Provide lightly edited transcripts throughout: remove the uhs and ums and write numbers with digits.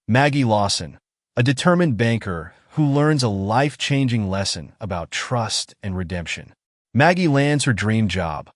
Maggie Lawson, a determined banker who learns a life-changing lesson about trust and redemption. Maggie lands her dream job,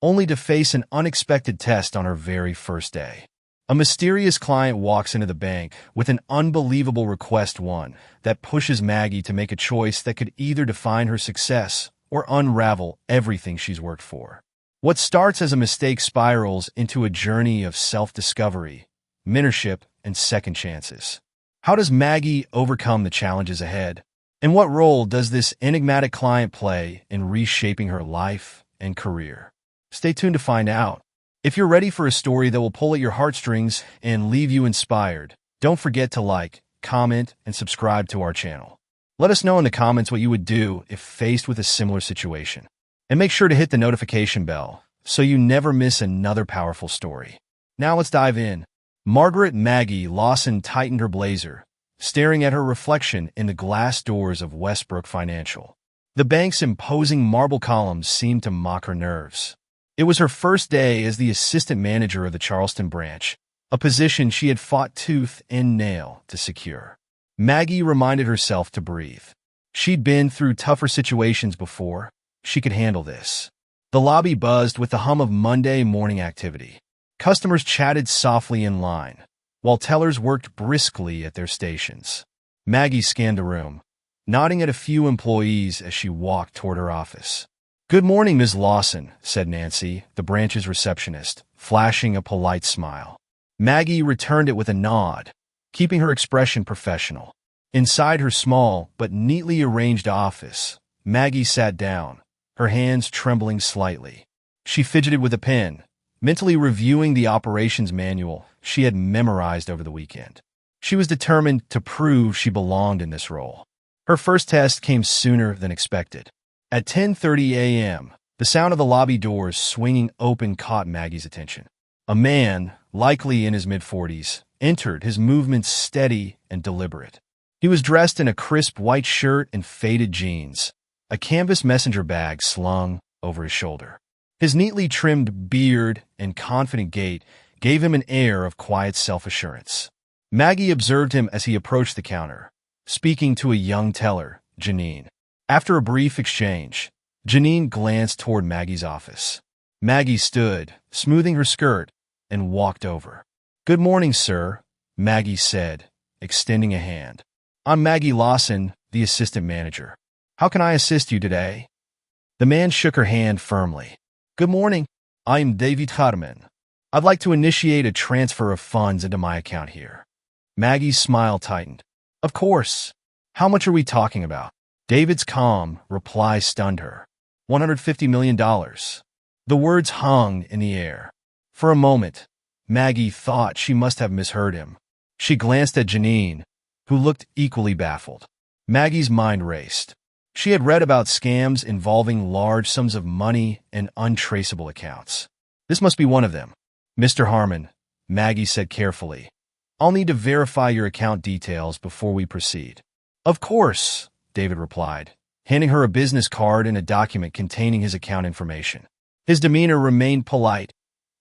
only to face an unexpected test on her very first day. A mysterious client walks into the bank with an unbelievable request, one that pushes Maggie to make a choice that could either define her success or unravel everything she's worked for. What starts as a mistake spirals into a journey of self-discovery, mentorship, and second chances. How does Maggie overcome the challenges ahead? And what role does this enigmatic client play in reshaping her life and career? Stay tuned to find out. If you're ready for a story that will pull at your heartstrings and leave you inspired, don't forget to like, comment, and subscribe to our channel. Let us know in the comments what you would do if faced with a similar situation. And make sure to hit the notification bell so you never miss another powerful story. Now let's dive in. Margaret Maggie Lawson tightened her blazer, staring at her reflection in the glass doors of Westbrook Financial. The bank's imposing marble columns seemed to mock her nerves. It was her first day as the assistant manager of the Charleston branch, a position she had fought tooth and nail to secure. Maggie reminded herself to breathe. She'd been through tougher situations before. She could handle this. The lobby buzzed with the hum of Monday morning activity. Customers chatted softly in line, while tellers worked briskly at their stations. Maggie scanned the room, nodding at a few employees as she walked toward her office. "Good morning, Ms. Lawson," said Nancy, the branch's receptionist, flashing a polite smile. Maggie returned it with a nod, keeping her expression professional. Inside her small but neatly arranged office, Maggie sat down, her hands trembling slightly. She fidgeted with a pen, mentally reviewing the operations manual she had memorized over the weekend. She was determined to prove she belonged in this role. Her first test came sooner than expected. At 10:30 a.m., the sound of the lobby doors swinging open caught Maggie's attention. A man, likely in his mid-40s, entered, his movements steady and deliberate. He was dressed in a crisp white shirt and faded jeans, a canvas messenger bag slung over his shoulder. His neatly trimmed beard and confident gait gave him an air of quiet self-assurance. Maggie observed him as he approached the counter, speaking to a young teller, Janine. After a brief exchange, Janine glanced toward Maggie's office. Maggie stood, smoothing her skirt, and walked over. "Good morning, sir," Maggie said, extending a hand. "I'm Maggie Lawson, the assistant manager. How can I assist you today?" The man shook her hand firmly. "Good morning. I'm David Harmon. I'd like to initiate a transfer of funds into my account here." Maggie's smile tightened. "Of course. How much are we talking about?" David's calm reply stunned her. $150 million. The words hung in the air. For a moment, Maggie thought she must have misheard him. She glanced at Janine, who looked equally baffled. Maggie's mind raced. She had read about scams involving large sums of money and untraceable accounts. This must be one of them. "Mr. Harmon," Maggie said carefully, "I'll need to verify your account details before we proceed." "Of course," David replied, handing her a business card and a document containing his account information. His demeanor remained polite,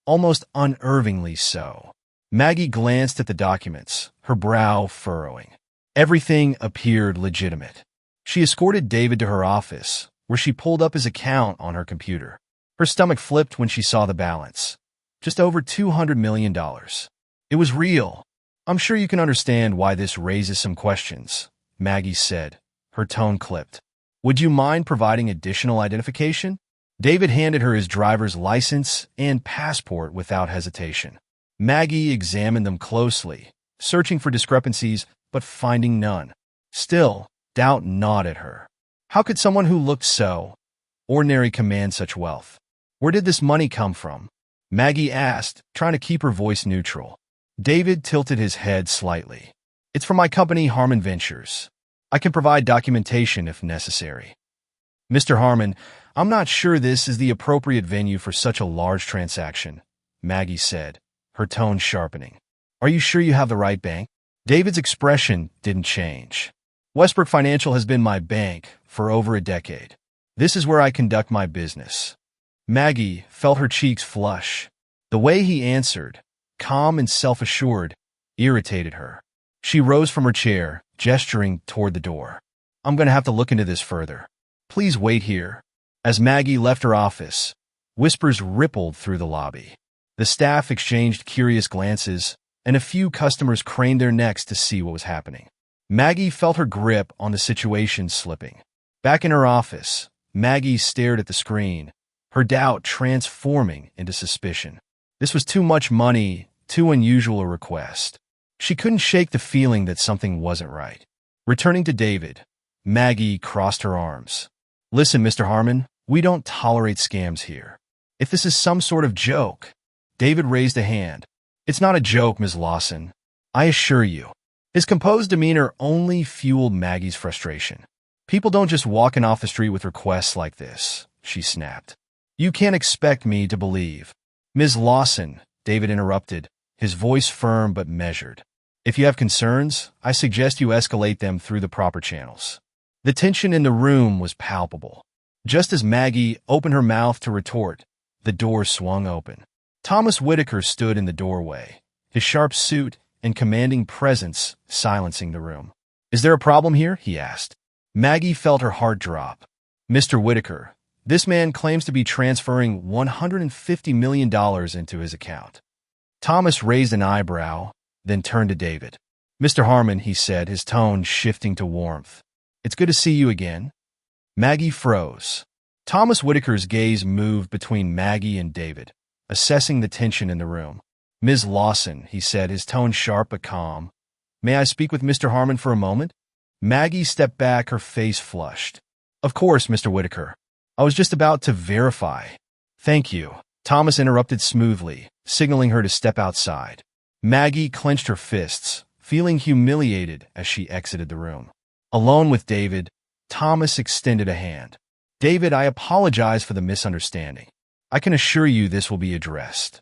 almost unnervingly so. Maggie glanced at the documents, her brow furrowing. Everything appeared legitimate. She escorted David to her office, where she pulled up his account on her computer. Her stomach flipped when she saw the balance. Just over $200 million. It was real. "I'm sure you can understand why this raises some questions," Maggie said, her tone clipped. "Would you mind providing additional identification?" David handed her his driver's license and passport without hesitation. Maggie examined them closely, searching for discrepancies but finding none. Still, doubt gnawed at her. How could someone who looked so ordinary command such wealth? Where did this money come from? Maggie asked, trying to keep her voice neutral. David tilted his head slightly. "It's from my company, Harmon Ventures. I can provide documentation if necessary." "Mr. Harmon, I'm not sure this is the appropriate venue for such a large transaction," Maggie said, her tone sharpening. "Are you sure you have the right bank?" David's expression didn't change. "Westbrook Financial has been my bank for over a decade. This is where I conduct my business." Maggie felt her cheeks flush. The way he answered, calm and self-assured, irritated her. She rose from her chair, gesturing toward the door. I'm going to have to look into this further. Please wait here. As Maggie left her office, whispers rippled through the lobby. The staff exchanged curious glances, and a few customers craned their necks to see what was happening. Maggie felt her grip on the situation slipping. Back in her office, Maggie stared at the screen, her doubt transforming into suspicion. This was too much money, too unusual a request. She couldn't shake the feeling that something wasn't right. Returning to David, Maggie crossed her arms. Listen, Mr. Harmon, we don't tolerate scams here. If this is some sort of joke— David raised a hand. It's not a joke, Ms. Lawson. I assure you. His composed demeanor only fueled Maggie's frustration. People don't just walk in off the street with requests like this, she snapped. You can't expect me to believe. Ms. Lawson, David interrupted, his voice firm but measured. If you have concerns, I suggest you escalate them through the proper channels. The tension in the room was palpable. Just as Maggie opened her mouth to retort, the door swung open. Thomas Whitaker stood in the doorway, his sharp suit and commanding presence silencing the room. Is there a problem here? He asked. Maggie felt her heart drop. Mr. Whitaker, this man claims to be transferring $150 million into his account. Thomas raised an eyebrow, then turned to David. Mr. Harmon, he said, his tone shifting to warmth. It's good to see you again. Maggie froze. Thomas Whitaker's gaze moved between Maggie and David, assessing the tension in the room. Ms. Lawson, he said, his tone sharp but calm. May I speak with Mr. Harmon for a moment? Maggie stepped back, her face flushed. Of course, Mr. Whitaker. I was just about to verify. Thank you. Thomas interrupted smoothly, signaling her to step outside. Maggie clenched her fists, feeling humiliated as she exited the room. Alone with David, Thomas extended a hand. David, I apologize for the misunderstanding. I can assure you this will be addressed.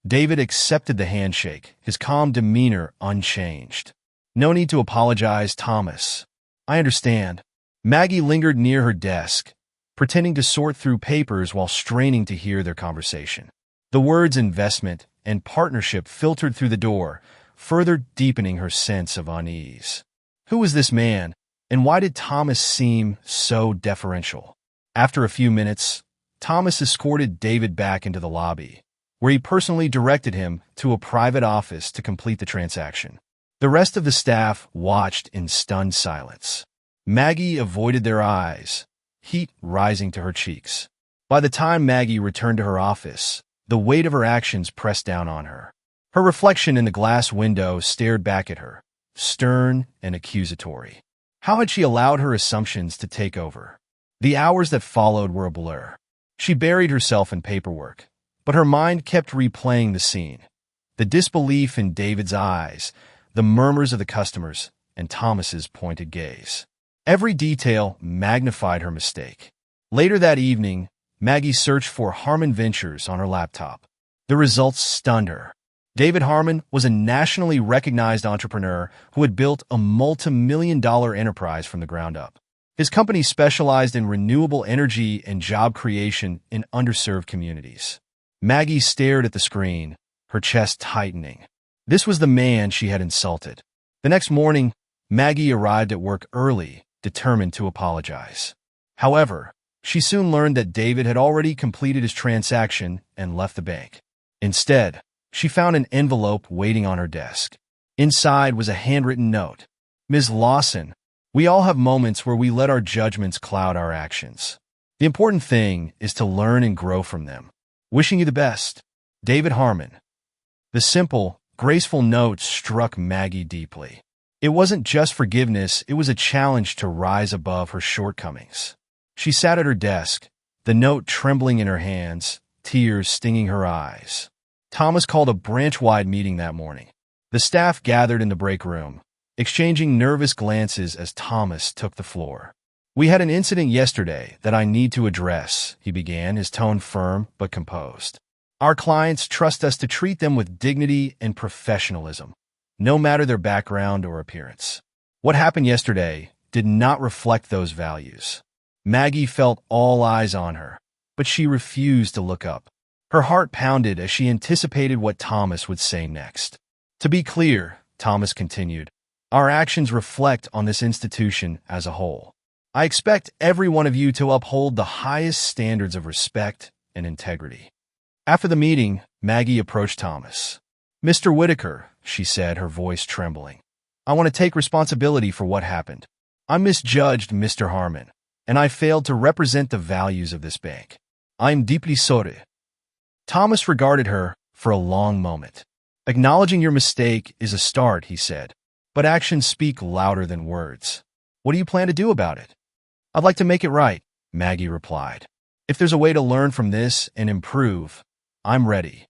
David accepted the handshake, his calm demeanor unchanged. No need to apologize, Thomas. I understand. Maggie lingered near her desk, pretending to sort through papers while straining to hear their conversation. The words investment and partnership filtered through the door, further deepening her sense of unease. Who was this man, and why did Thomas seem so deferential? After a few minutes, Thomas escorted David back into the lobby, where he personally directed him to a private office to complete the transaction. The rest of the staff watched in stunned silence. Maggie avoided their eyes, heat rising to her cheeks. By the time Maggie returned to her office, the weight of her actions pressed down on her. Her reflection in the glass window stared back at her, stern and accusatory. How had she allowed her assumptions to take over? The hours that followed were a blur. She buried herself in paperwork, but her mind kept replaying the scene. The disbelief in David's eyes, the murmurs of the customers, and Thomas's pointed gaze. Every detail magnified her mistake. Later that evening, Maggie searched for Harmon Ventures on her laptop. The results stunned her. David Harmon was a nationally recognized entrepreneur who had built a multi-million-dollar enterprise from the ground up. His company specialized in renewable energy and job creation in underserved communities. Maggie stared at the screen, her chest tightening. This was the man she had insulted. The next morning, Maggie arrived at work early, determined to apologize. However, she soon learned that David had already completed his transaction and left the bank. Instead, she found an envelope waiting on her desk. Inside was a handwritten note. Ms. Lawson, we all have moments where we let our judgments cloud our actions. The important thing is to learn and grow from them. Wishing you the best, David Harmon. The simple, graceful note struck Maggie deeply. It wasn't just forgiveness, it was a challenge to rise above her shortcomings. She sat at her desk, the note trembling in her hands, tears stinging her eyes. Thomas called a branch-wide meeting that morning. The staff gathered in the break room, exchanging nervous glances as Thomas took the floor. We had an incident yesterday that I need to address, he began, his tone firm but composed. Our clients trust us to treat them with dignity and professionalism, no matter their background or appearance. What happened yesterday did not reflect those values. Maggie felt all eyes on her, but she refused to look up. Her heart pounded as she anticipated what Thomas would say next. To be clear, Thomas continued, Our actions reflect on this institution as a whole. I expect every one of you to uphold the highest standards of respect and integrity." After the meeting, Maggie approached Thomas. "Mr. Whitaker," she said, her voice trembling, "I want to take responsibility for what happened. I misjudged Mr. Harmon, and I failed to represent the values of this bank. I am deeply sorry." Thomas regarded her for a long moment. "Acknowledging your mistake is a start," he said, "but actions speak louder than words. What do you plan to do about it?" "I'd like to make it right," Maggie replied. "If there's a way to learn from this and improve, I'm ready."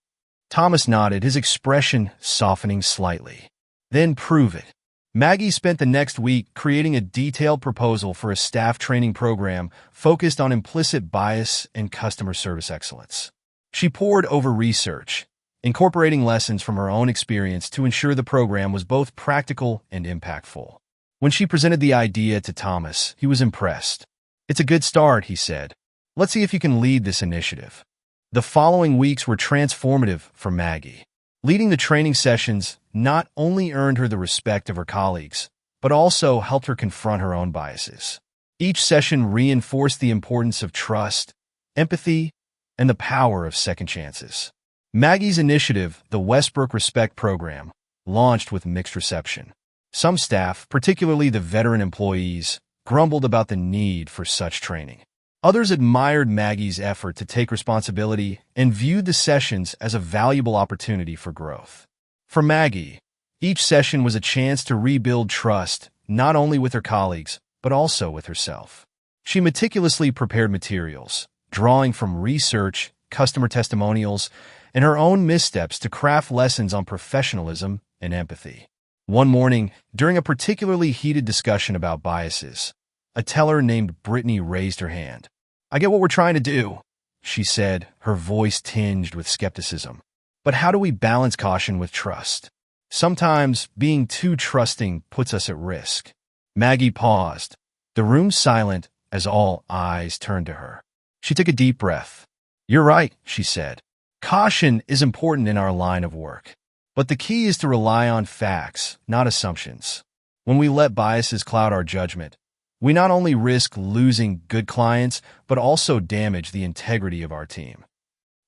Thomas nodded, his expression softening slightly. "Then prove it." Maggie spent the next week creating a detailed proposal for a staff training program focused on implicit bias and customer service excellence. She pored over research, incorporating lessons from her own experience to ensure the program was both practical and impactful. When she presented the idea to Thomas, he was impressed. "It's a good start," he said. "Let's see if you can lead this initiative." The following weeks were transformative for Maggie. Leading the training sessions not only earned her the respect of her colleagues, but also helped her confront her own biases. Each session reinforced the importance of trust, empathy, and the power of second chances. Maggie's initiative, the Westbrook Respect Program, launched with mixed reception. Some staff, particularly the veteran employees, grumbled about the need for such training. Others admired Maggie's effort to take responsibility and viewed the sessions as a valuable opportunity for growth. For Maggie, each session was a chance to rebuild trust, not only with her colleagues, but also with herself. She meticulously prepared materials, drawing from research, customer testimonials, and her own missteps to craft lessons on professionalism and empathy. One morning, during a particularly heated discussion about biases, a teller named Brittany raised her hand. "I get what we're trying to do," she said, her voice tinged with skepticism. "But how do we balance caution with trust? Sometimes being too trusting puts us at risk." Maggie paused, the room silent as all eyes turned to her. She took a deep breath. "You're right," she said. "Caution is important in our line of work. But the key is to rely on facts, not assumptions. When we let biases cloud our judgment, we not only risk losing good clients, but also damage the integrity of our team."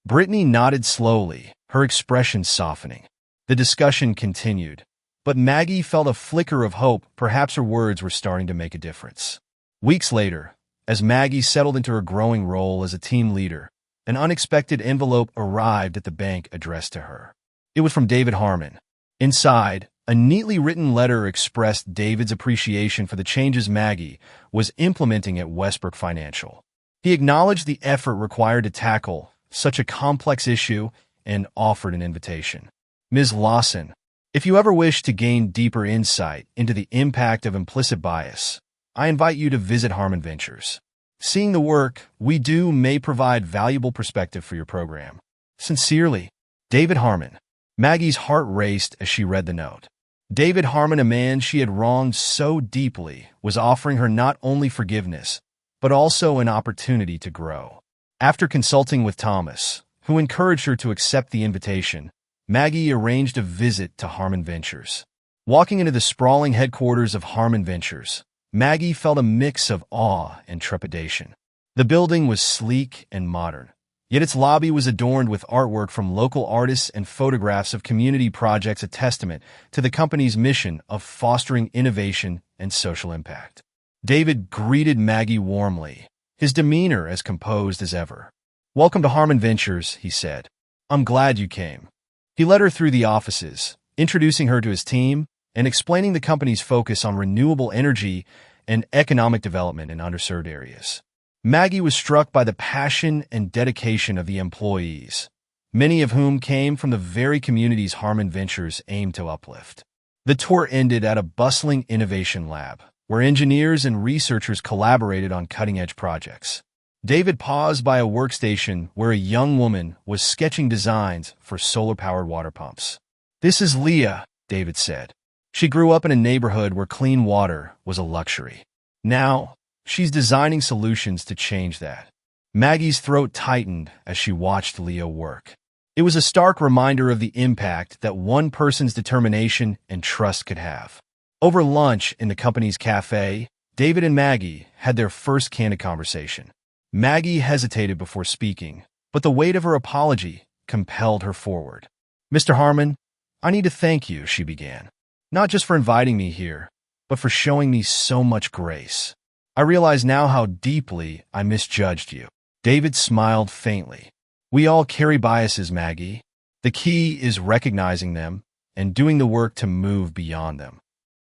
Brittany nodded slowly, her expression softening. The discussion continued, but Maggie felt a flicker of hope. Perhaps her words were starting to make a difference. Weeks later, as Maggie settled into her growing role as a team leader, an unexpected envelope arrived at the bank addressed to her. It was from David Harmon. Inside, a neatly written letter expressed David's appreciation for the changes Maggie was implementing at Westbrook Financial. He acknowledged the effort required to tackle such a complex issue and offered an invitation. "Ms. Lawson, if you ever wish to gain deeper insight into the impact of implicit bias, I invite you to visit Harmon Ventures. Seeing the work we do may provide valuable perspective for your program. Sincerely, David Harmon." Maggie's heart raced as she read the note. David Harmon, a man she had wronged so deeply, was offering her not only forgiveness, but also an opportunity to grow. After consulting with Thomas, who encouraged her to accept the invitation, Maggie arranged a visit to Harmon Ventures. Walking into the sprawling headquarters of Harmon Ventures, Maggie felt a mix of awe and trepidation. The building was sleek and modern, yet its lobby was adorned with artwork from local artists and photographs of community projects, a testament to the company's mission of fostering innovation and social impact. David greeted Maggie warmly, his demeanor as composed as ever. "Welcome to Harmon Ventures," he said. "I'm glad you came." He led her through the offices, introducing her to his team and explaining the company's focus on renewable energy and economic development in underserved areas. Maggie was struck by the passion and dedication of the employees, many of whom came from the very communities Harmon Ventures aimed to uplift. The tour ended at a bustling innovation lab, where engineers and researchers collaborated on cutting-edge projects. David paused by a workstation where a young woman was sketching designs for solar-powered water pumps. "This is Leah," David said. "She grew up in a neighborhood where clean water was a luxury. Now, she's designing solutions to change that." Maggie's throat tightened as she watched Leah work. It was a stark reminder of the impact that one person's determination and trust could have. Over lunch in the company's cafe, David and Maggie had their first candid conversation. Maggie hesitated before speaking, but the weight of her apology compelled her forward. "Mr. Harmon, I need to thank you," she began. "Not just for inviting me here, but for showing me so much grace. I realize now how deeply I misjudged you." David smiled faintly. "We all carry biases, Maggie. The key is recognizing them and doing the work to move beyond them."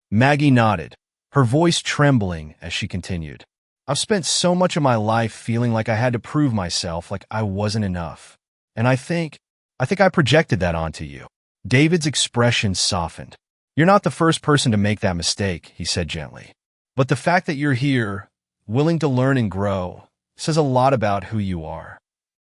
Maggie nodded, her voice trembling as she continued. "I've spent so much of my life feeling like I had to prove myself, like I wasn't enough. And I think I projected that onto you." David's expression softened. "You're not the first person to make that mistake," he said gently. "But the fact that you're here, willing to learn and grow, says a lot about who you are."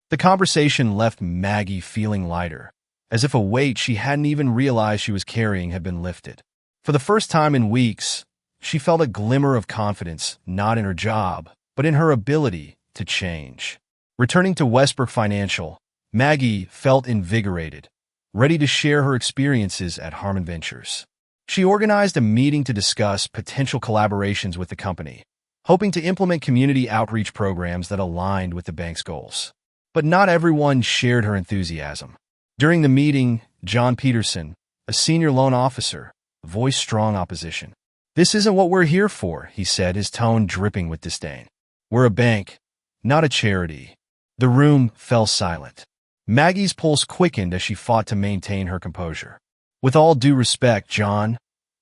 The conversation left Maggie feeling lighter, as if a weight she hadn't even realized she was carrying had been lifted. For the first time in weeks, she felt a glimmer of confidence, not in her job, but in her ability to change. Returning to Westbrook Financial, Maggie felt invigorated, ready to share her experiences at Harmon Ventures. She organized a meeting to discuss potential collaborations with the company, hoping to implement community outreach programs that aligned with the bank's goals. But not everyone shared her enthusiasm. During the meeting, John Peterson, a senior loan officer, voiced strong opposition. "This isn't what we're here for," he said, his tone dripping with disdain. "We're a bank, not a charity." The room fell silent. Maggie's pulse quickened as she fought to maintain her composure. "With all due respect, John,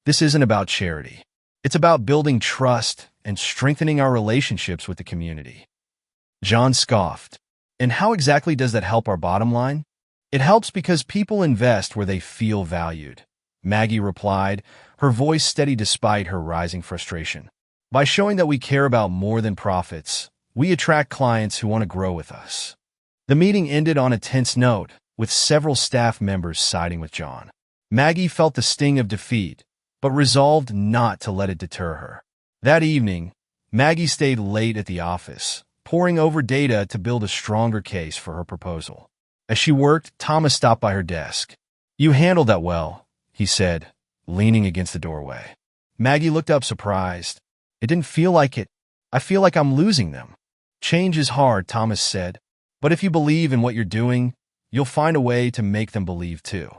this isn't about charity. It's about building trust and strengthening our relationships with the community." John scoffed. "And how exactly does that help our bottom line?" "It helps because people invest where they feel valued," Maggie replied, her voice steady despite her rising frustration. "By showing that we care about more than profits, we attract clients who want to grow with us." The meeting ended on a tense note, with several staff members siding with John. Maggie felt the sting of defeat, but resolved not to let it deter her. That evening, Maggie stayed late at the office, poring over data to build a stronger case for her proposal. As she worked, Thomas stopped by her desk. "You handled that well," he said, leaning against the doorway. Maggie looked up surprised. "It didn't feel like it. I feel like I'm losing them." "Change is hard," Thomas said, "but if you believe in what you're doing, you'll find a way to make them believe too."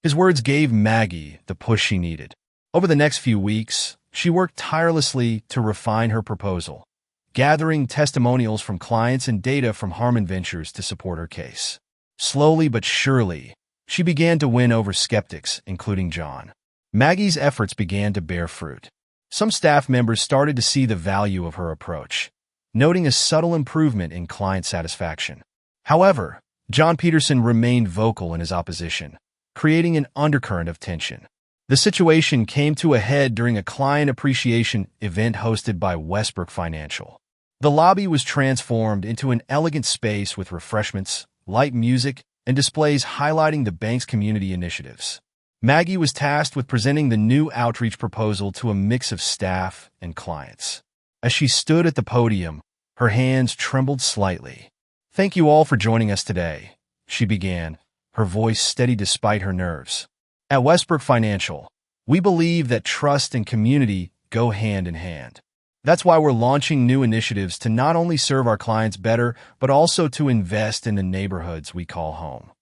His words gave Maggie the push she needed. Over the next few weeks, she worked tirelessly to refine her proposal, gathering testimonials from clients and data from Harmon Ventures to support her case. Slowly but surely, she began to win over skeptics, including John. Maggie's efforts began to bear fruit. Some staff members started to see the value of her approach, noting a subtle improvement in client satisfaction. However, John Peterson remained vocal in his opposition, creating an undercurrent of tension. The situation came to a head during a client appreciation event hosted by Westbrook Financial. The lobby was transformed into an elegant space with refreshments, light music, and displays highlighting the bank's community initiatives. Maggie was tasked with presenting the new outreach proposal to a mix of staff and clients. As she stood at the podium, her hands trembled slightly. "Thank you all for joining us today," she began, her voice steady despite her nerves. "At Westbrook Financial, we believe that trust and community go hand in hand. That's why we're launching new initiatives to not only serve our clients better, but also to invest in the neighborhoods we call home."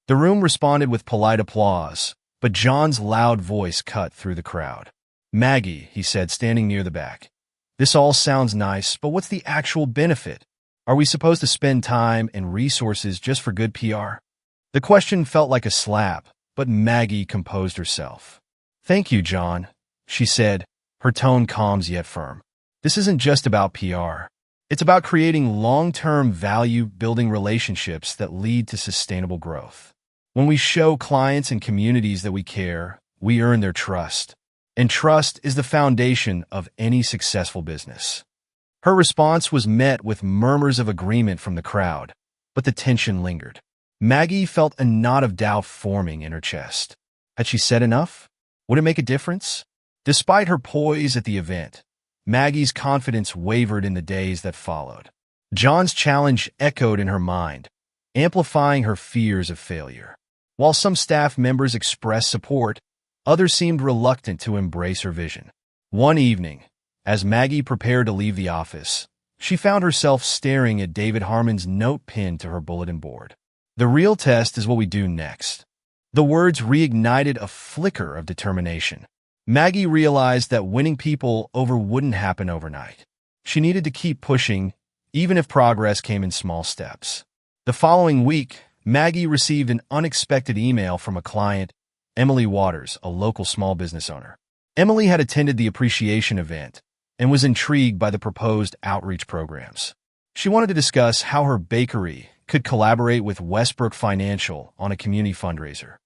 The room responded with polite applause, but John's loud voice cut through the crowd. "Maggie," he said, standing near the back, "this all sounds nice, but what's the actual benefit? Are we supposed to spend time and resources just for good PR?" The question felt like a slap, but Maggie composed herself. "Thank you, John," she said, her tone calm yet firm. "This isn't just about PR. It's about creating long-term value-building relationships that lead to sustainable growth. When we show clients and communities that we care, we earn their trust. And trust is the foundation of any successful business." Her response was met with murmurs of agreement from the crowd, but the tension lingered. Maggie felt a knot of doubt forming in her chest. Had she said enough? Would it make a difference? Despite her poise at the event, Maggie's confidence wavered in the days that followed. John's challenge echoed in her mind, amplifying her fears of failure. While some staff members expressed support, Others seemed reluctant to embrace her vision. One evening, as Maggie prepared to leave the office, she found herself staring at David Harmon's note pinned to her bulletin board. "The real test is what we do next." The words reignited a flicker of determination. Maggie realized that winning people over wouldn't happen overnight. She needed to keep pushing, even if progress came in small steps. The following week, Maggie received an unexpected email from a client, Emily Waters, a local small business owner. Emily had attended the appreciation event and was intrigued by the proposed outreach programs. She wanted to discuss how her bakery could collaborate with Westbrook Financial on a community fundraiser.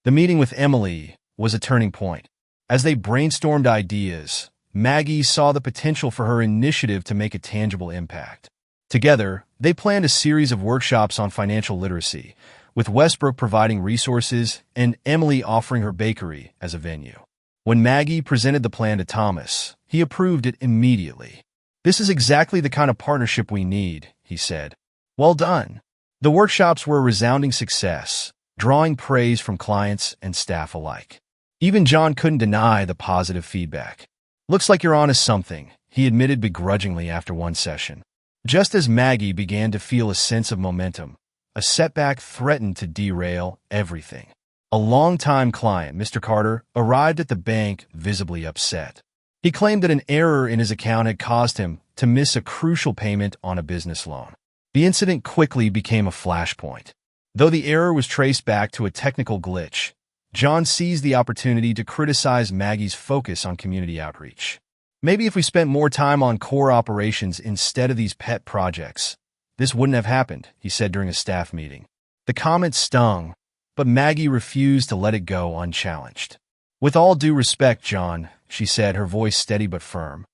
The meeting with Emily was a turning point. As they brainstormed ideas, Maggie saw the potential for her initiative to make a tangible impact. Together, they planned a series of workshops on financial literacy, with Westbrook providing resources and Emily offering her bakery as a venue. When Maggie presented the plan to Thomas, he approved it immediately. "This is exactly the kind of partnership we need," he said. "Well done." The workshops were a resounding success, drawing praise from clients and staff alike. Even John couldn't deny the positive feedback. "Looks like you're onto something," he admitted begrudgingly after one session. Just as Maggie began to feel a sense of momentum, a setback threatened to derail everything. A longtime client, Mr. Carter, arrived at the bank visibly upset. He claimed that an error in his account had caused him to miss a crucial payment on a business loan. The incident quickly became a flashpoint. Though the error was traced back to a technical glitch, John seized the opportunity to criticize Maggie's focus on community outreach. "Maybe if we spent more time on core operations instead of these pet projects, this wouldn't have happened," he said during a staff meeting. The comment stung, but Maggie refused to let it go unchallenged. "With all due respect, John," she said, her voice steady but firm,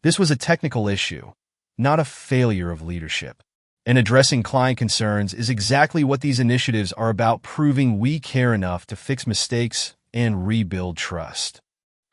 "this was a technical issue, not a failure of leadership. And addressing client concerns is exactly what these initiatives are about, proving we care enough to fix mistakes and rebuild trust."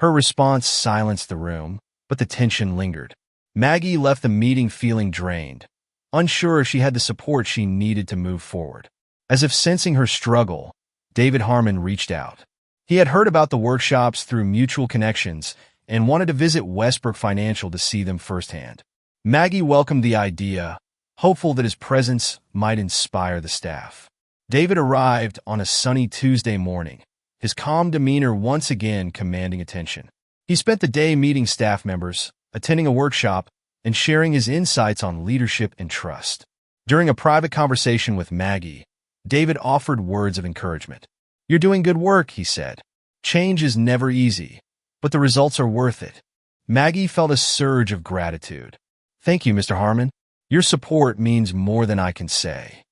Her response silenced the room, but the tension lingered. Maggie left the meeting feeling drained, unsure if she had the support she needed to move forward. As if sensing her struggle, David Harmon reached out. He had heard about the workshops through mutual connections and wanted to visit Westbrook Financial to see them firsthand. Maggie welcomed the idea, hopeful that his presence might inspire the staff. David arrived on a sunny Tuesday morning, his calm demeanor once again commanding attention. He spent the day meeting staff members, attending a workshop, and sharing his insights on leadership and trust. During a private conversation with Maggie, David offered words of encouragement. "You're doing good work," he said. "Change is never easy, but the results are worth it." Maggie felt a surge of gratitude. "Thank you, Mr. Harmon. Your support means more than I can say."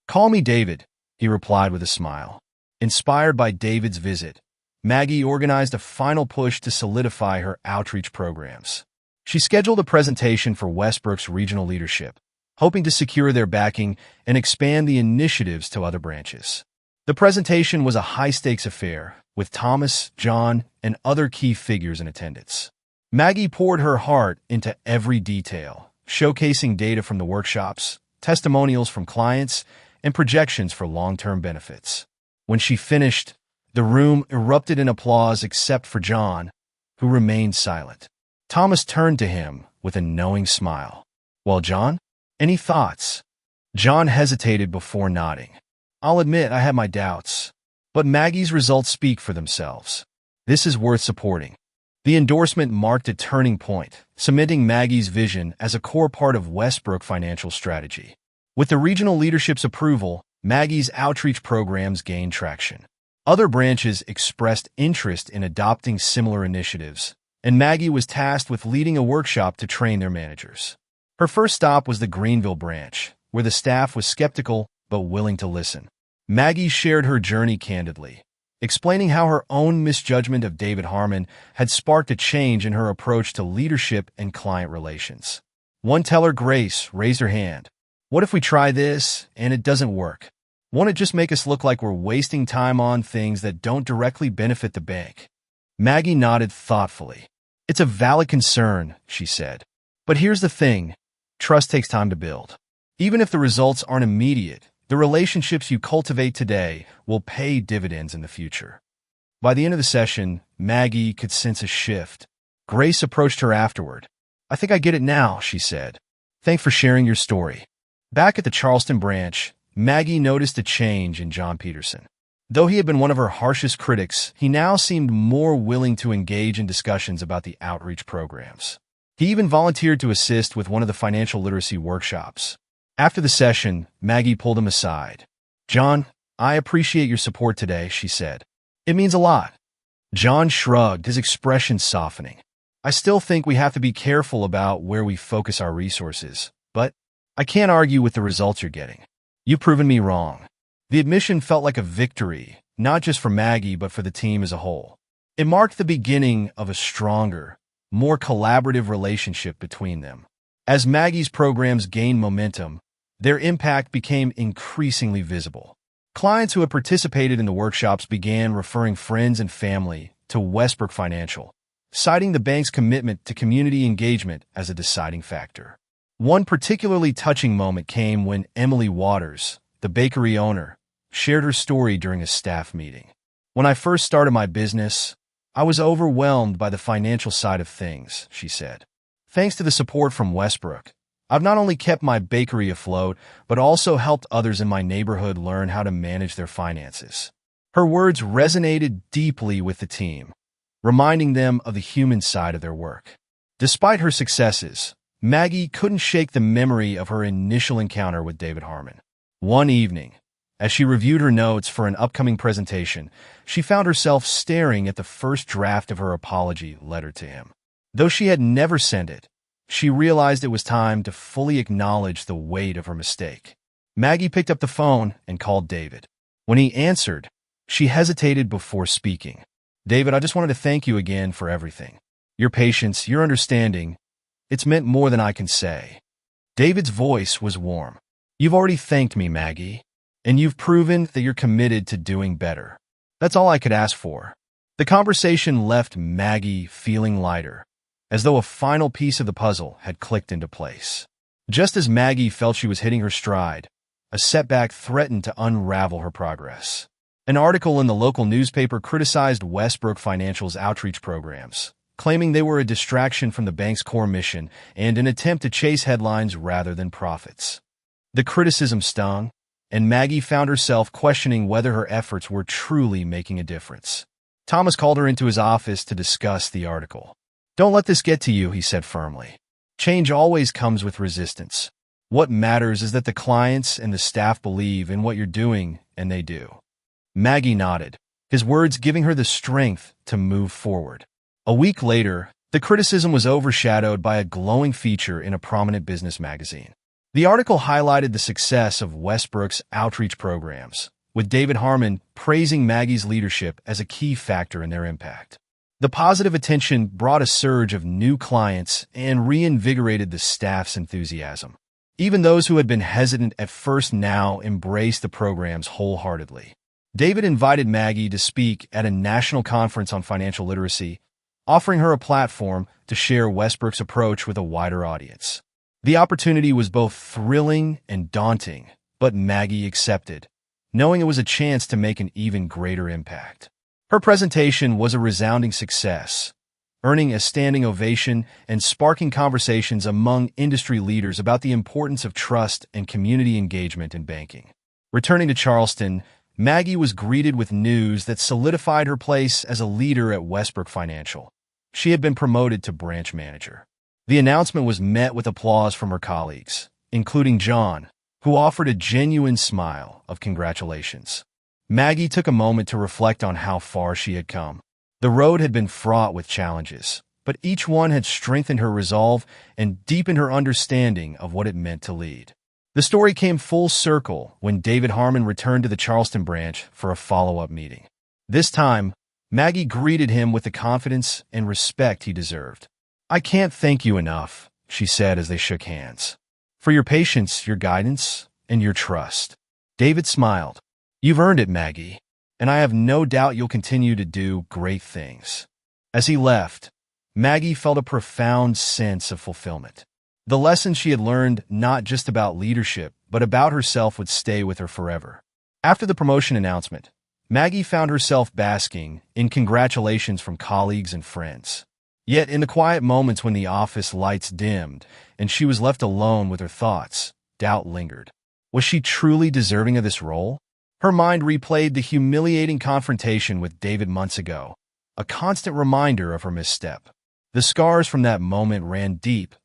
"Call me David," he replied with a smile. Inspired by David's visit, Maggie organized a final push to solidify her outreach programs. She scheduled a presentation for Westbrook's regional leadership, hoping to secure their backing and expand the initiatives to other branches. The presentation was a high-stakes affair, with Thomas, John, and other key figures in attendance. Maggie poured her heart into every detail, showcasing data from the workshops, testimonials from clients, and projections for long-term benefits. When she finished, the room erupted in applause except for John, who remained silent. Thomas turned to him with a knowing smile. "Well, John, any thoughts?" John hesitated before nodding. "I'll admit I had my doubts, but Maggie's results speak for themselves. This is worth supporting." The endorsement marked a turning point, cementing Maggie's vision as a core part of Westbrook Financial strategy. With the regional leadership's approval, Maggie's outreach programs gained traction. Other branches expressed interest in adopting similar initiatives, and Maggie was tasked with leading a workshop to train their managers. Her first stop was the Greenville branch, where the staff was skeptical but willing to listen. Maggie shared her journey candidly, explaining how her own misjudgment of David Harmon had sparked a change in her approach to leadership and client relations. One teller, Grace, raised her hand. "What if we try this and it doesn't work? Won't it just make us look like we're wasting time on things that don't directly benefit the bank?" Maggie nodded thoughtfully. "It's a valid concern," she said. "But here's the thing. Trust takes time to build. Even if the results aren't immediate, the relationships you cultivate today will pay dividends in the future." By the end of the session, Maggie could sense a shift. Grace approached her afterward. "I think I get it now," she said. "Thanks for sharing your story." Back at the Charleston branch, Maggie noticed a change in John Peterson. Though he had been one of her harshest critics, he now seemed more willing to engage in discussions about the outreach programs. He even volunteered to assist with one of the financial literacy workshops. After the session, Maggie pulled him aside. "John, I appreciate your support today," she said. "It means a lot." John shrugged, his expression softening. "I still think we have to be careful about where we focus our resources, but I can't argue with the results you're getting. You've proven me wrong." The admission felt like a victory, not just for Maggie, but for the team as a whole. It marked the beginning of a stronger, more collaborative relationship between them. As Maggie's programs gained momentum, their impact became increasingly visible. Clients who had participated in the workshops began referring friends and family to Westbrook Financial, citing the bank's commitment to community engagement as a deciding factor. One particularly touching moment came when Emily Waters, the bakery owner, shared her story during a staff meeting. "When I first started my business, I was overwhelmed by the financial side of things," she said. "Thanks to the support from Westbrook, I've not only kept my bakery afloat, but also helped others in my neighborhood learn how to manage their finances." Her words resonated deeply with the team, reminding them of the human side of their work. Despite her successes, Maggie couldn't shake the memory of her initial encounter with David Harmon. One evening, as she reviewed her notes for an upcoming presentation, she found herself staring at the first draft of her apology letter to him. Though she had never sent it, she realized it was time to fully acknowledge the weight of her mistake. Maggie picked up the phone and called David. When he answered, she hesitated before speaking. "David, I just wanted to thank you again for everything. Your patience, your understanding, it's meant more than I can say." David's voice was warm. "You've already thanked me, Maggie, and you've proven that you're committed to doing better. That's all I could ask for." The conversation left Maggie feeling lighter, as though a final piece of the puzzle had clicked into place. Just as Maggie felt she was hitting her stride, a setback threatened to unravel her progress. An article in the local newspaper criticized Westbrook Financial's outreach programs, claiming they were a distraction from the bank's core mission and an attempt to chase headlines rather than profits. The criticism stung, and Maggie found herself questioning whether her efforts were truly making a difference. Thomas called her into his office to discuss the article. "Don't let this get to you," he said firmly. "Change always comes with resistance. What matters is that the clients and the staff believe in what you're doing, and they do." Maggie nodded, his words giving her the strength to move forward. A week later, the criticism was overshadowed by a glowing feature in a prominent business magazine. The article highlighted the success of Westbrook's outreach programs, with David Harmon praising Maggie's leadership as a key factor in their impact. The positive attention brought a surge of new clients and reinvigorated the staff's enthusiasm. Even those who had been hesitant at first now embraced the programs wholeheartedly. David invited Maggie to speak at a national conference on financial literacy, offering her a platform to share Westbrook's approach with a wider audience. The opportunity was both thrilling and daunting, but Maggie accepted, knowing it was a chance to make an even greater impact. Her presentation was a resounding success, earning a standing ovation and sparking conversations among industry leaders about the importance of trust and community engagement in banking. Returning to Charleston, Maggie was greeted with news that solidified her place as a leader at Westbrook Financial. She had been promoted to branch manager. The announcement was met with applause from her colleagues, including John, who offered a genuine smile of congratulations. Maggie took a moment to reflect on how far she had come. The road had been fraught with challenges, but each one had strengthened her resolve and deepened her understanding of what it meant to lead. The story came full circle when David Harmon returned to the Charleston branch for a follow-up meeting. This time, Maggie greeted him with the confidence and respect he deserved. "I can't thank you enough," she said as they shook hands, "for your patience, your guidance, and your trust." David smiled. "You've earned it, Maggie, and I have no doubt you'll continue to do great things." As he left, Maggie felt a profound sense of fulfillment. The lessons she had learned, not just about leadership, but about herself, would stay with her forever. After the promotion announcement, Maggie found herself basking in congratulations from colleagues and friends. Yet in the quiet moments when the office lights dimmed and she was left alone with her thoughts, doubt lingered. Was she truly deserving of this role? Her mind replayed the humiliating confrontation with David months ago, a constant reminder of her misstep. The scars from that moment ran deep,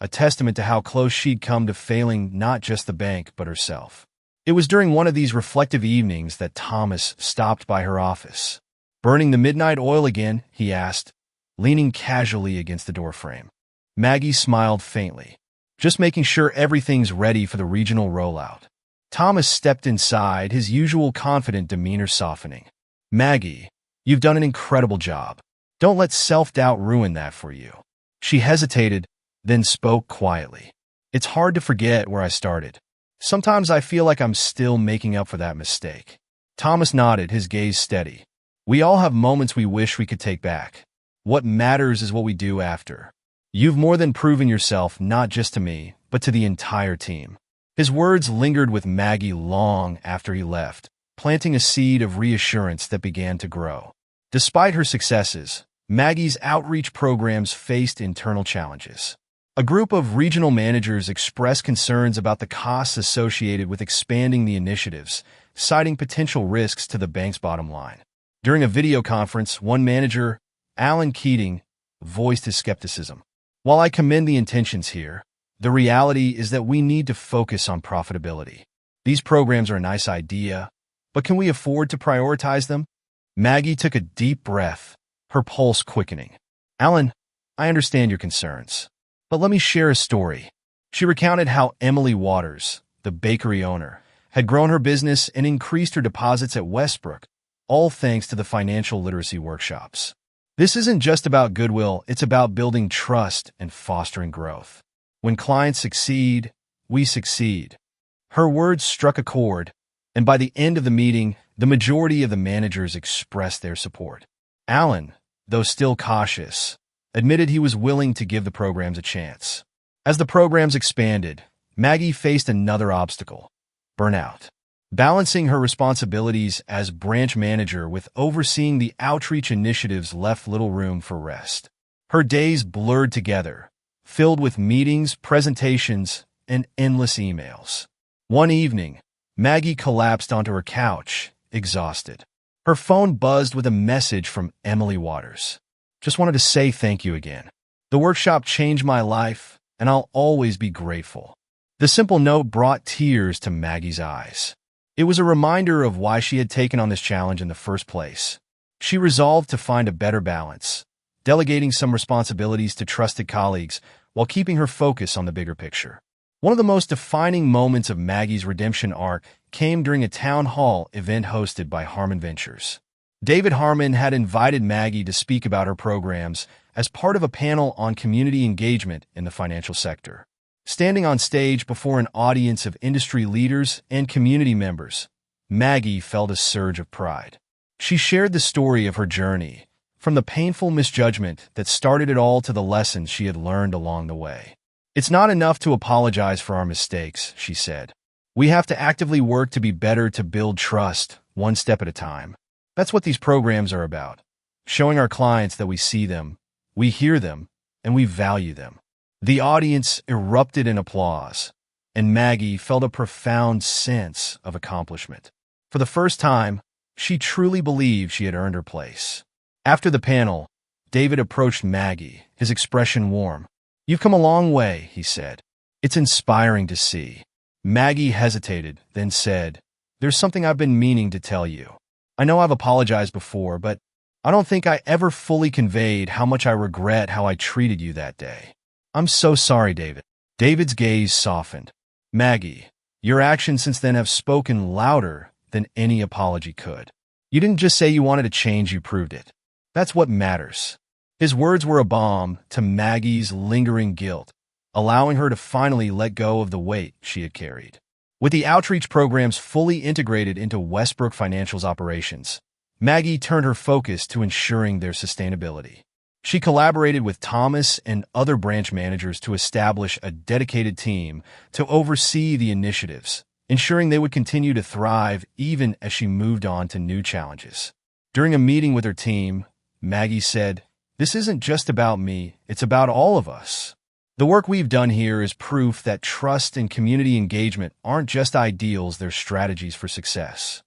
a testament to how close she'd come to failing not just the bank but herself. It was during one of these reflective evenings that Thomas stopped by her office. "Burning the midnight oil again?" he asked, leaning casually against the doorframe. Maggie smiled faintly. "Just making sure everything's ready for the regional rollout." Thomas stepped inside, his usual confident demeanor softening. "Maggie, you've done an incredible job. Don't let self-doubt ruin that for you." She hesitated, then spoke quietly. "It's hard to forget where I started. Sometimes I feel like I'm still making up for that mistake." Thomas nodded, his gaze steady. "We all have moments we wish we could take back. What matters is what we do after. You've more than proven yourself, not just to me, but to the entire team." His words lingered with Maggie long after he left, planting a seed of reassurance that began to grow. Despite her successes, Maggie's outreach programs faced internal challenges. A group of regional managers expressed concerns about the costs associated with expanding the initiatives, citing potential risks to the bank's bottom line. During a video conference, one manager, Alan Keating, voiced his skepticism. "While I commend the intentions here, the reality is that we need to focus on profitability. These programs are a nice idea, but can we afford to prioritize them?" Maggie took a deep breath, her pulse quickening. "Alan, I understand your concerns, but let me share a story." She recounted how Emily Waters, the bakery owner, had grown her business and increased her deposits at Westbrook, all thanks to the financial literacy workshops. "This isn't just about goodwill, it's about building trust and fostering growth. When clients succeed, we succeed." Her words struck a chord, and by the end of the meeting, the majority of the managers expressed their support. Alan, though still cautious, admitted he was willing to give the programs a chance. As the programs expanded, Maggie faced another obstacle: burnout. Balancing her responsibilities as branch manager with overseeing the outreach initiatives left little room for rest. Her days blurred together, filled with meetings, presentations, and endless emails. One evening, Maggie collapsed onto her couch, exhausted. Her phone buzzed with a message from Emily Waters. "Just wanted to say thank you again. The workshop changed my life, and I'll always be grateful." The simple note brought tears to Maggie's eyes. It was a reminder of why she had taken on this challenge in the first place. She resolved to find a better balance, delegating some responsibilities to trusted colleagues while keeping her focus on the bigger picture. One of the most defining moments of Maggie's redemption arc came during a town hall event hosted by Harmon Ventures. David Harmon had invited Maggie to speak about her programs as part of a panel on community engagement in the financial sector. Standing on stage before an audience of industry leaders and community members, Maggie felt a surge of pride. She shared the story of her journey, from the painful misjudgment that started it all to the lessons she had learned along the way. "It's not enough to apologize for our mistakes," she said. "We have to actively work to be better, to build trust, one step at a time." That's what these programs are about, showing our clients that we see them, we hear them, and we value them. The audience erupted in applause, and Maggie felt a profound sense of accomplishment. For the first time, she truly believed she had earned her place. After the panel, David approached Maggie, his expression warm. "You've come a long way," he said. "It's inspiring to see." Maggie hesitated, then said, "There's something I've been meaning to tell you. I know I've apologized before, but I don't think I ever fully conveyed how much I regret how I treated you that day." "I'm so sorry, David." David's gaze softened. "Maggie, your actions since then have spoken louder than any apology could. You didn't just say you wanted to change, you proved it. That's what matters." His words were a balm to Maggie's lingering guilt, allowing her to finally let go of the weight she had carried. With the outreach programs fully integrated into Westbrook Financial's operations, Maggie turned her focus to ensuring their sustainability. She collaborated with Thomas and other branch managers to establish a dedicated team to oversee the initiatives, ensuring they would continue to thrive even as she moved on to new challenges. During a meeting with her team, Maggie said, "This isn't just about me, it's about all of us. The work we've done here is proof that trust and community engagement aren't just ideals, they're strategies for success."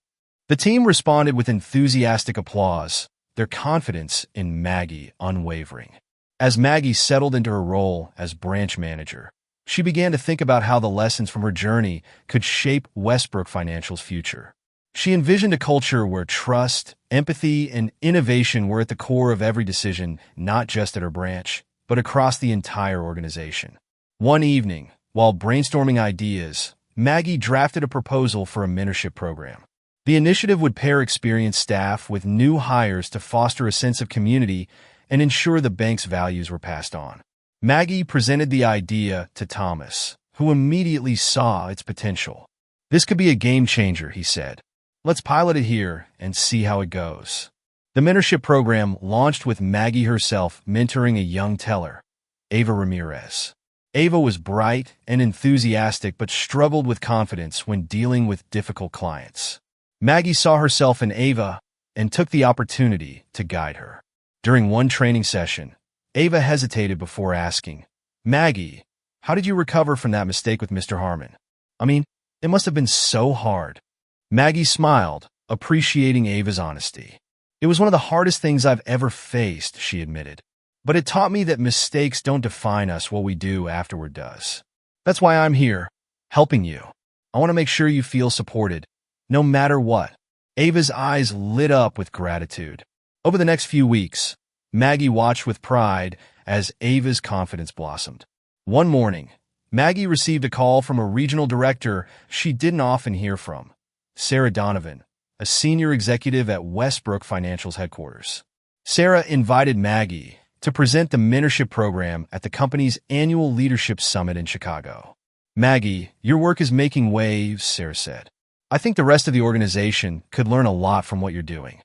The team responded with enthusiastic applause, their confidence in Maggie unwavering. As Maggie settled into her role as branch manager, she began to think about how the lessons from her journey could shape Westbrook Financial's future. She envisioned a culture where trust, empathy, and innovation were at the core of every decision, not just at her branch, but across the entire organization. One evening, while brainstorming ideas, Maggie drafted a proposal for a mentorship program. The initiative would pair experienced staff with new hires to foster a sense of community and ensure the bank's values were passed on. Maggie presented the idea to Thomas, who immediately saw its potential. "This could be a game changer," he said. "Let's pilot it here and see how it goes." The mentorship program launched with Maggie herself mentoring a young teller, Ava Ramirez. Ava was bright and enthusiastic but struggled with confidence when dealing with difficult clients. Maggie saw herself in Ava and took the opportunity to guide her. During one training session, Ava hesitated before asking, "Maggie, how did you recover from that mistake with Mr. Harmon? I mean, it must have been so hard." Maggie smiled, appreciating Ava's honesty. "It was one of the hardest things I've ever faced," she admitted. "But it taught me that mistakes don't define us, what we do afterward does. That's why I'm here, helping you. I want to make sure you feel supported, no matter what." Ava's eyes lit up with gratitude. Over the next few weeks, Maggie watched with pride as Ava's confidence blossomed. One morning, Maggie received a call from a regional director she didn't often hear from, Sarah Donovan, a senior executive at Westbrook Financial's headquarters. Sarah invited Maggie to present the mentorship program at the company's annual leadership summit in Chicago. "Maggie, your work is making waves," Sarah said. "I think the rest of the organization could learn a lot from what you're doing."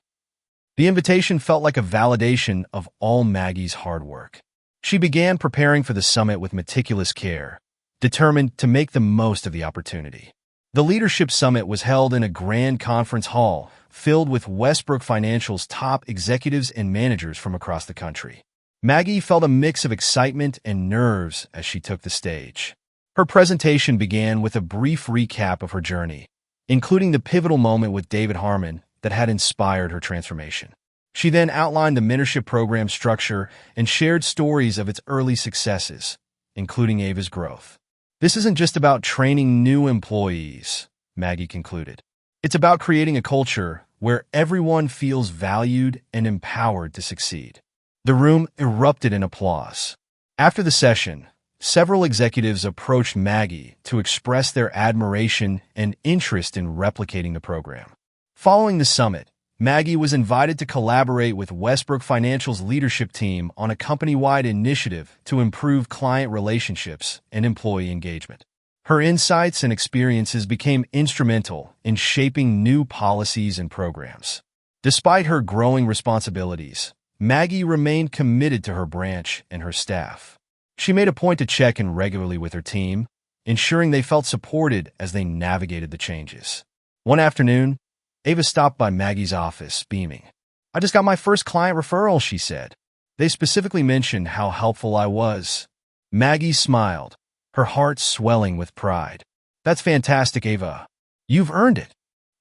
The invitation felt like a validation of all Maggie's hard work. She began preparing for the summit with meticulous care, determined to make the most of the opportunity. The Leadership Summit was held in a grand conference hall filled with Westbrook Financial's top executives and managers from across the country. Maggie felt a mix of excitement and nerves as she took the stage. Her presentation began with a brief recap of her journey, including the pivotal moment with David Harmon that had inspired her transformation. She then outlined the mentorship program structure and shared stories of its early successes, including Ava's growth. "This isn't just about training new employees," Maggie concluded. "It's about creating a culture where everyone feels valued and empowered to succeed." The room erupted in applause. After the session, several executives approached Maggie to express their admiration and interest in replicating the program. Following the summit, Maggie was invited to collaborate with Westbrook Financial's leadership team on a company-wide initiative to improve client relationships and employee engagement. Her insights and experiences became instrumental in shaping new policies and programs. Despite her growing responsibilities, Maggie remained committed to her branch and her staff. She made a point to check in regularly with her team, ensuring they felt supported as they navigated the changes. One afternoon, Ava stopped by Maggie's office, beaming. "I just got my first client referral," she said. "They specifically mentioned how helpful I was." Maggie smiled, her heart swelling with pride. "That's fantastic, Ava. You've earned it."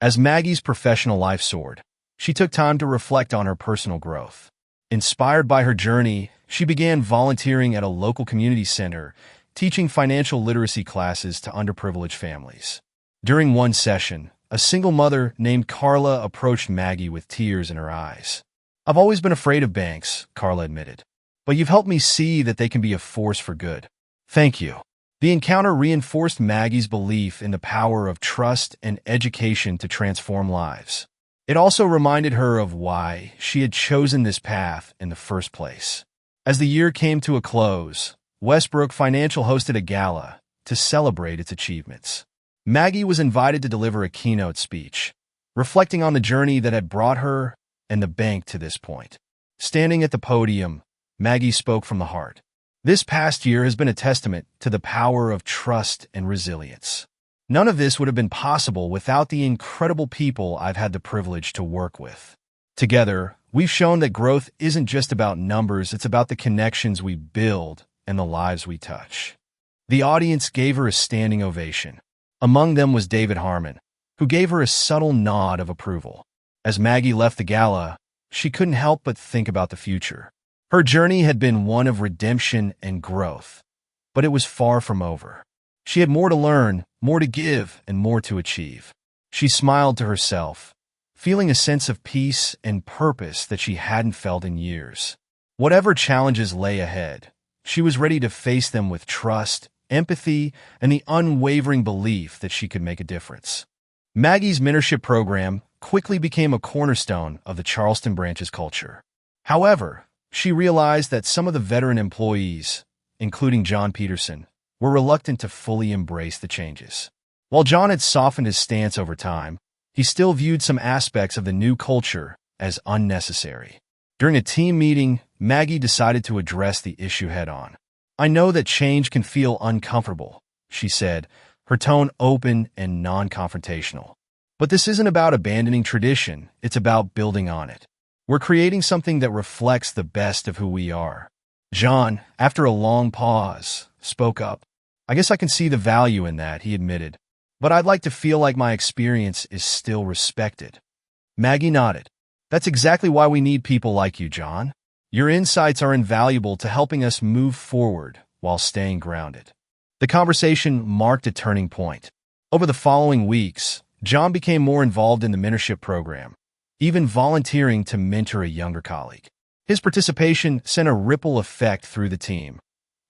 As Maggie's professional life soared, she took time to reflect on her personal growth. Inspired by her journey, she began volunteering at a local community center, teaching financial literacy classes to underprivileged families. During one session, a single mother named Carla approached Maggie with tears in her eyes. "I've always been afraid of banks," Carla admitted, "but you've helped me see that they can be a force for good. Thank you." The encounter reinforced Maggie's belief in the power of trust and education to transform lives. It also reminded her of why she had chosen this path in the first place. As the year came to a close, Westbrook Financial hosted a gala to celebrate its achievements. Maggie was invited to deliver a keynote speech, reflecting on the journey that had brought her and the bank to this point. Standing at the podium, Maggie spoke from the heart. "This past year has been a testament to the power of trust and resilience. None of this would have been possible without the incredible people I've had the privilege to work with. Together, we've shown that growth isn't just about numbers, it's about the connections we build and the lives we touch. The audience gave her a standing ovation. Among them was David Harmon, who gave her a subtle nod of approval. As Maggie left the gala, she couldn't help but think about the future. Her journey had been one of redemption and growth, but it was far from over. She had more to learn, more to give, and more to achieve. She smiled to herself, feeling a sense of peace and purpose that she hadn't felt in years. Whatever challenges lay ahead, she was ready to face them with trust, empathy, and the unwavering belief that she could make a difference. Maggie's mentorship program quickly became a cornerstone of the Charleston branch's culture. However, she realized that some of the veteran employees, including John Peterson, were reluctant to fully embrace the changes. While John had softened his stance over time, he still viewed some aspects of the new culture as unnecessary. During a team meeting, Maggie decided to address the issue head-on. "I know that change can feel uncomfortable," she said, her tone open and non-confrontational. "But this isn't about abandoning tradition, it's about building on it. We're creating something that reflects the best of who we are." John, after a long pause, spoke up. "I guess I can see the value in that," he admitted. "But I'd like to feel like my experience is still respected." Maggie nodded. "That's exactly why we need people like you, John. Your insights are invaluable to helping us move forward while staying grounded." The conversation marked a turning point. Over the following weeks, John became more involved in the mentorship program, even volunteering to mentor a younger colleague. His participation sent a ripple effect through the team,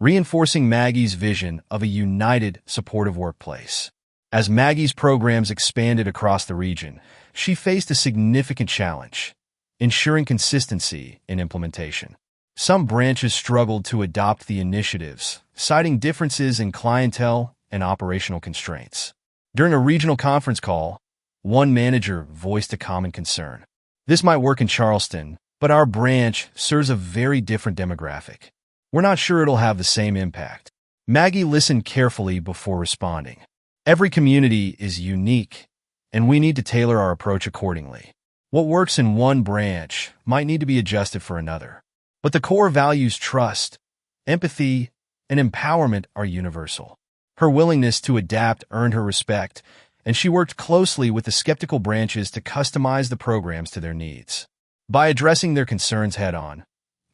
reinforcing Maggie's vision of a united, supportive workplace. As Maggie's programs expanded across the region, she faced a significant challenge: ensuring consistency in implementation. Some branches struggled to adopt the initiatives, citing differences in clientele and operational constraints. During a regional conference call, one manager voiced a common concern. "This might work in Charleston, but our branch serves a very different demographic. We're not sure it'll have the same impact." Maggie listened carefully before responding. "Every community is unique, and we need to tailor our approach accordingly. What works in one branch might need to be adjusted for another. But the core values, trust, empathy, and empowerment, are universal." Her willingness to adapt earned her respect, and she worked closely with the skeptical branches to customize the programs to their needs. By addressing their concerns head-on,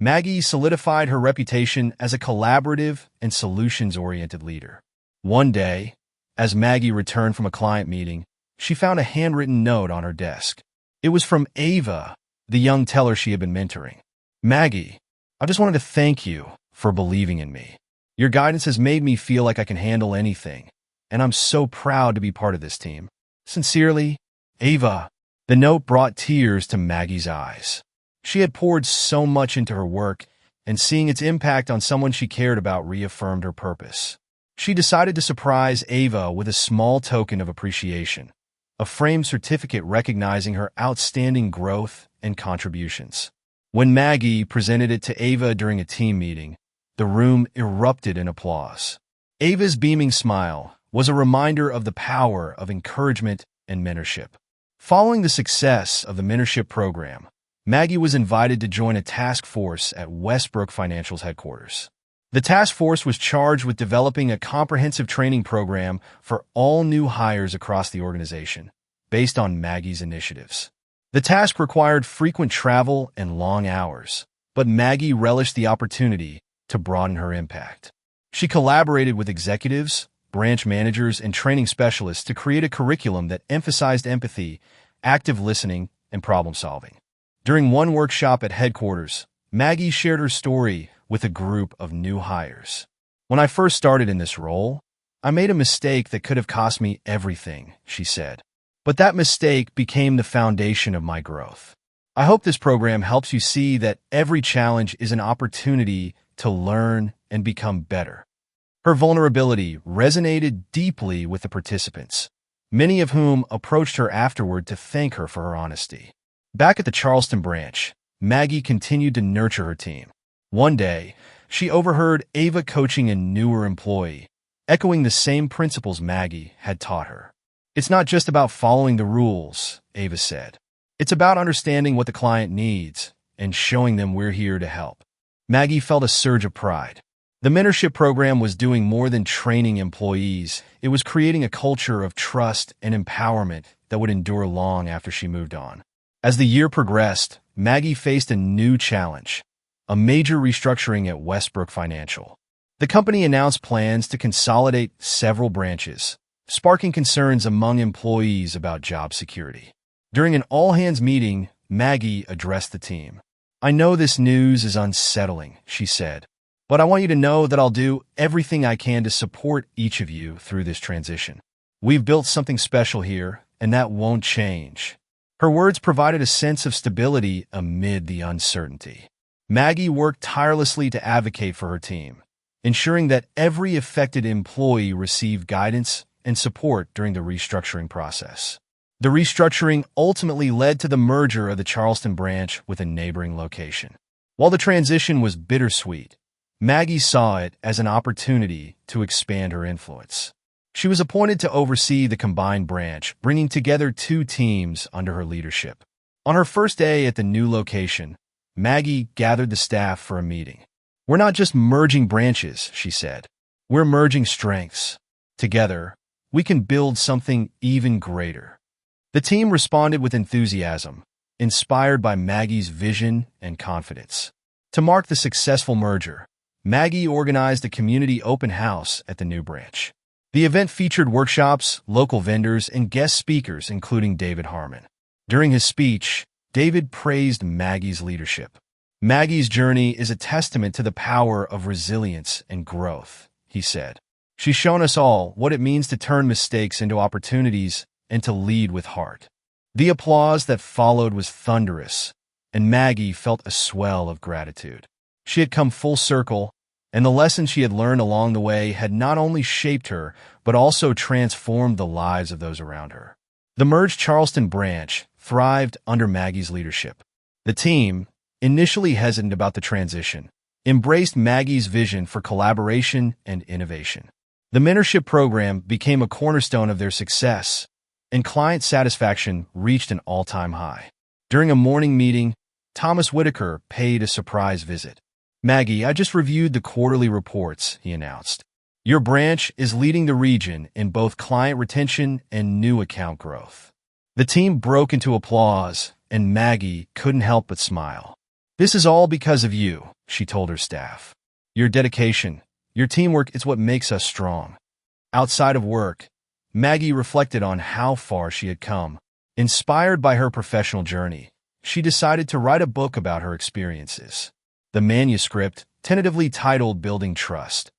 Maggie solidified her reputation as a collaborative and solutions-oriented leader. One day, as Maggie returned from a client meeting, she found a handwritten note on her desk. It was from Ava, the young teller she had been mentoring. "Maggie, I just wanted to thank you for believing in me. Your guidance has made me feel like I can handle anything, and I'm so proud to be part of this team. Sincerely, Ava." The note brought tears to Maggie's eyes. She had poured so much into her work, and seeing its impact on someone she cared about reaffirmed her purpose. She decided to surprise Ava with a small token of appreciation, a framed certificate recognizing her outstanding growth and contributions. When Maggie presented it to Ava during a team meeting, the room erupted in applause. Ava's beaming smile was a reminder of the power of encouragement and mentorship. Following the success of the mentorship program, Maggie was invited to join a task force at Westbrook Financial's headquarters. The task force was charged with developing a comprehensive training program for all new hires across the organization, based on Maggie's initiatives. The task required frequent travel and long hours, but Maggie relished the opportunity to broaden her impact. She collaborated with executives, branch managers, and training specialists to create a curriculum that emphasized empathy, active listening, and problem-solving. During one workshop at headquarters, Maggie shared her story with a group of new hires. "When I first started in this role, I made a mistake that could have cost me everything," she said. "But that mistake became the foundation of my growth. I hope this program helps you see that every challenge is an opportunity to learn and become better." Her vulnerability resonated deeply with the participants, many of whom approached her afterward to thank her for her honesty. Back at the Charleston branch, Maggie continued to nurture her team. One day, she overheard Ava coaching a newer employee, echoing the same principles Maggie had taught her. "It's not just about following the rules," Ava said. "It's about understanding what the client needs and showing them we're here to help." Maggie felt a surge of pride. The mentorship program was doing more than training employees. It was creating a culture of trust and empowerment that would endure long after she moved on. As the year progressed, Maggie faced a new challenge, a major restructuring at Westbrook Financial. The company announced plans to consolidate several branches, sparking concerns among employees about job security. During an all-hands meeting, Maggie addressed the team. "I know this news is unsettling," she said, "but I want you to know that I'll do everything I can to support each of you through this transition. We've built something special here, and that won't change." Her words provided a sense of stability amid the uncertainty. Maggie worked tirelessly to advocate for her team, ensuring that every affected employee received guidance and support during the restructuring process. The restructuring ultimately led to the merger of the Charleston branch with a neighboring location. While the transition was bittersweet, Maggie saw it as an opportunity to expand her influence. She was appointed to oversee the combined branch, bringing together two teams under her leadership. On her first day at the new location, Maggie gathered the staff for a meeting. "We're not just merging branches," she said. "We're merging strengths. Together, we can build something even greater." The team responded with enthusiasm, inspired by Maggie's vision and confidence. To mark the successful merger, Maggie organized a community open house at the new branch. The event featured workshops, local vendors, and guest speakers, including David Harmon. During his speech, David praised Maggie's leadership. "Maggie's journey is a testament to the power of resilience and growth," he said. "She's shown us all what it means to turn mistakes into opportunities and to lead with heart." The applause that followed was thunderous, and Maggie felt a swell of gratitude. She had come full circle, and the lessons she had learned along the way had not only shaped her, but also transformed the lives of those around her. The merged Charleston branch thrived under Maggie's leadership. The team, initially hesitant about the transition, embraced Maggie's vision for collaboration and innovation. The mentorship program became a cornerstone of their success, and client satisfaction reached an all-time high. During a morning meeting, Thomas Whitaker paid a surprise visit. "Maggie, I just reviewed the quarterly reports," he announced. "Your branch is leading the region in both client retention and new account growth." The team broke into applause, and Maggie couldn't help but smile. "This is all because of you," she told her staff. "Your dedication, your teamwork is what makes us strong." Outside of work, Maggie reflected on how far she had come. Inspired by her professional journey, she decided to write a book about her experiences. The manuscript, tentatively titled Building Trust,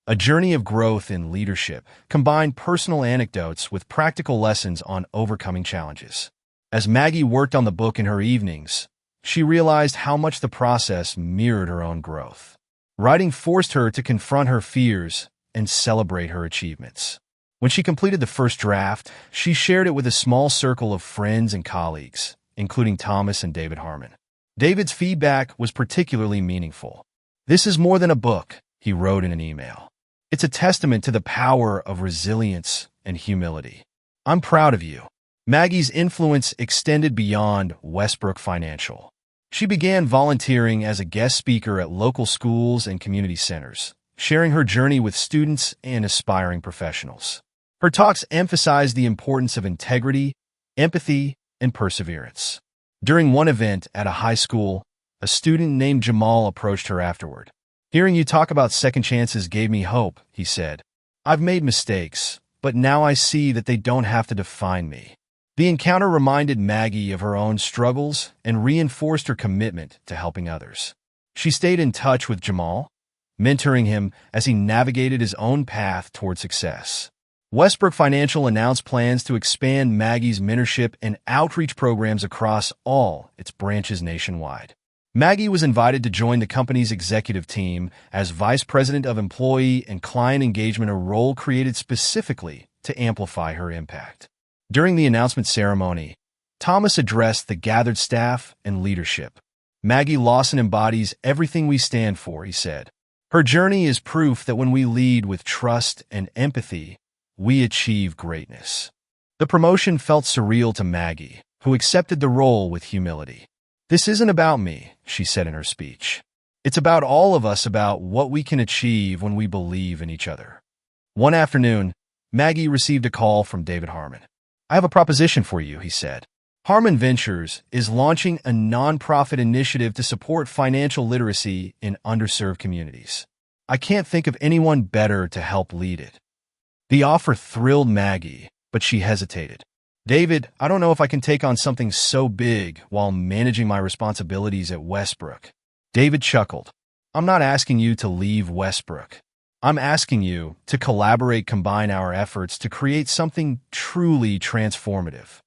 a journey of growth in leadership, combined personal anecdotes with practical lessons on overcoming challenges. As Maggie worked on the book in her evenings, she realized how much the process mirrored her own growth. Writing forced her to confront her fears and celebrate her achievements. When she completed the first draft, she shared it with a small circle of friends and colleagues, including Thomas and David Harmon. David's feedback was particularly meaningful. "This is more than a book," he wrote in an email. "It's a testament to the power of resilience and humility. I'm proud of you." Maggie's influence extended beyond Westbrook Financial. She began volunteering as a guest speaker at local schools and community centers, sharing her journey with students and aspiring professionals. Her talks emphasized the importance of integrity, empathy, and perseverance. During one event at a high school, a student named Jamal approached her afterward. "Hearing you talk about second chances gave me hope," he said. "I've made mistakes, but now I see that they don't have to define me." The encounter reminded Maggie of her own struggles and reinforced her commitment to helping others. She stayed in touch with Jamal, mentoring him as he navigated his own path toward success. Westbrook Financial announced plans to expand Maggie's mentorship and outreach programs across all its branches nationwide. Maggie was invited to join the company's executive team as Vice President of Employee and Client Engagement, a role created specifically to amplify her impact. During the announcement ceremony, Thomas addressed the gathered staff and leadership. "Maggie Lawson embodies everything we stand for," he said. Her journey is proof that when we lead with trust and empathy, we achieve greatness. The promotion felt surreal to Maggie, who accepted the role with humility. "This isn't about me," she said in her speech. "It's about all of us, about what we can achieve when we believe in each other." One afternoon, Maggie received a call from David Harmon. "I have a proposition for you," he said. Harmon Ventures is launching a nonprofit initiative to support financial literacy in underserved communities. I can't think of anyone better to help lead it. The offer thrilled Maggie, but she hesitated. "David, I don't know if I can take on something so big while managing my responsibilities at Westbrook." David chuckled. "I'm not asking you to leave Westbrook. I'm asking you to combine our efforts to create something truly transformative."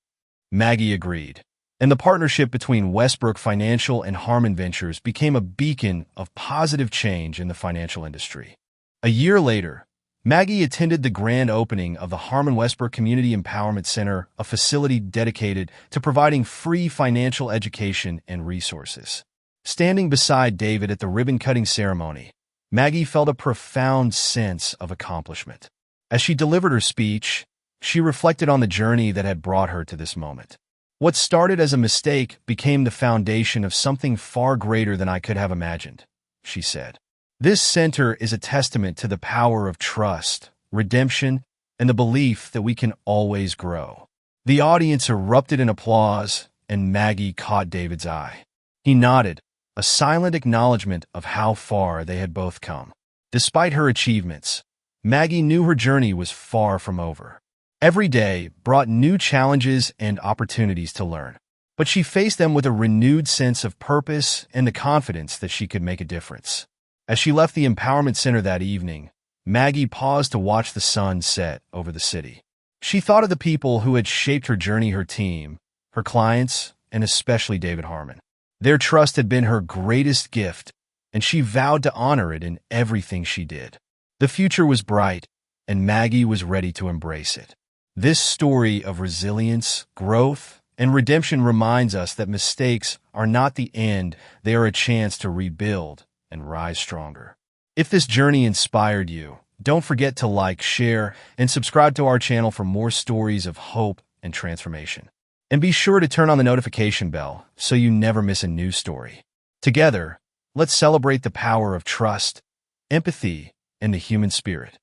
Maggie agreed, and the partnership between Westbrook Financial and Harmon Ventures became a beacon of positive change in the financial industry. A year later, Maggie attended the grand opening of the Harmon Westbrook Community Empowerment Center, a facility dedicated to providing free financial education and resources. Standing beside David at the ribbon-cutting ceremony, Maggie felt a profound sense of accomplishment. As she delivered her speech, she reflected on the journey that had brought her to this moment. "What started as a mistake became the foundation of something far greater than I could have imagined," she said. "This center is a testament to the power of trust, redemption, and the belief that we can always grow." The audience erupted in applause, and Maggie caught David's eye. He nodded, a silent acknowledgement of how far they had both come. Despite her achievements, Maggie knew her journey was far from over. Every day brought new challenges and opportunities to learn, but she faced them with a renewed sense of purpose and the confidence that she could make a difference. As she left the Empowerment Center that evening, Maggie paused to watch the sun set over the city. She thought of the people who had shaped her journey, her team, her clients, and especially David Harmon. Their trust had been her greatest gift, and she vowed to honor it in everything she did. The future was bright, and Maggie was ready to embrace it. This story of resilience, growth, and redemption reminds us that mistakes are not the end, they are a chance to rebuild and rise stronger. If this journey inspired you, don't forget to like, share, and subscribe to our channel for more stories of hope and transformation. And be sure to turn on the notification bell so you never miss a new story. Together, let's celebrate the power of trust, empathy, and the human spirit.